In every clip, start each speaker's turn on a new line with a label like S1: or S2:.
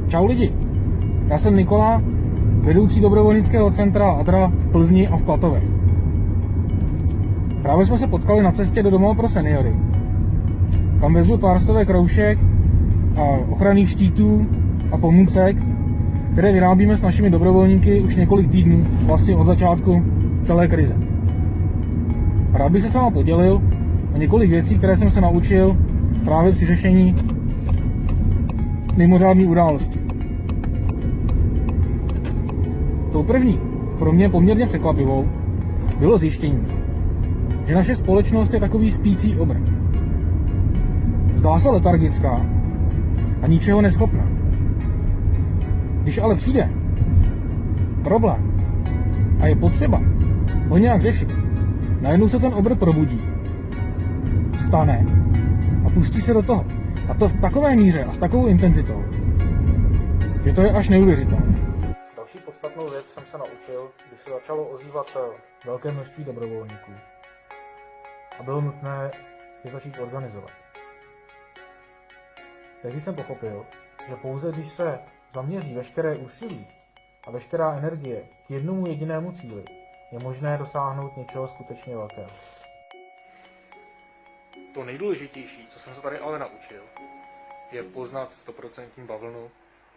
S1: Čau lidi, já jsem Nikola, vedoucí dobrovolnického centra Adra v Plzni a v Klatovech. Právě jsme se potkali na cestě do domova pro seniory, kam vezu pár stovek roušek a ochranných štítů a pomůcek, které vyrábíme s našimi dobrovolníky už několik týdnů, vlastně od začátku celé krize. Rád bych se s vámi podělil o několik věcí, které jsem se naučil právě při řešení mimořádné události. Tou první, pro mě poměrně překvapivou, bylo zjištění, že naše společnost je takový spící obr. Zdá se letargická a ničeho neschopná. Když ale přijde problém a je potřeba ho nějak řešit, najednou se ten obr probudí, vstane a pustí se do toho. A to v takové míře a s takovou intenzitou, že to je až neuvěřitelné. Další podstatnou věc jsem se naučil, když se začalo ozývat velké množství dobrovolníků a bylo nutné je začít organizovat. Tehdy jsem pochopil, že pouze když se zaměří veškeré úsilí a veškerá energie k jednomu jedinému cíli, je možné dosáhnout něčeho skutečně velkého. To nejdůležitější, co jsem se tady ale naučil, je poznat 100% bavlnu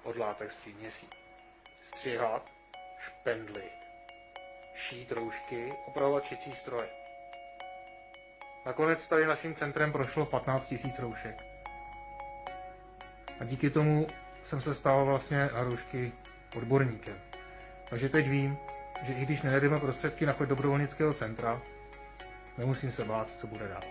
S1: od látek z příměsí. Střihat, špendlit, šít roušky, opravovat šicí stroje. Nakonec tady naším centrem prošlo 15 000 roušek. A díky tomu jsem se stal vlastně na roušky odborníkem. Takže teď vím, že i když nenajdeme prostředky na chod dobrovolnického centra, nemusím se bát, co bude dál.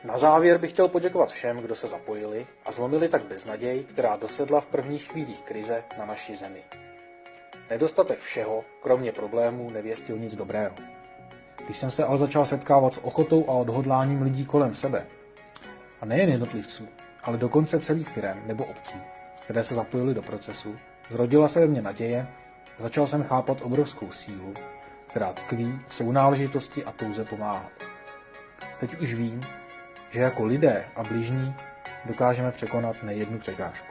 S1: Na závěr bych chtěl poděkovat všem, kdo se zapojili a zlomili tak beznaděj, která dosedla v prvních chvílích krize na naší zemi. Nedostatek všeho, kromě problémů, nevěstil nic dobrého. Když jsem se ale začal setkávat s ochotou a odhodláním lidí kolem sebe, a nejen jednotlivců, ale dokonce celých firem nebo obcí, které se zapojily do procesu, zrodila se ve mně naděje a začal jsem chápat obrovskou sílu, která tkví v sounáležitosti a touze pomáhat. Teď už vím, že jako lidé a bližní dokážeme překonat nejednu překážku.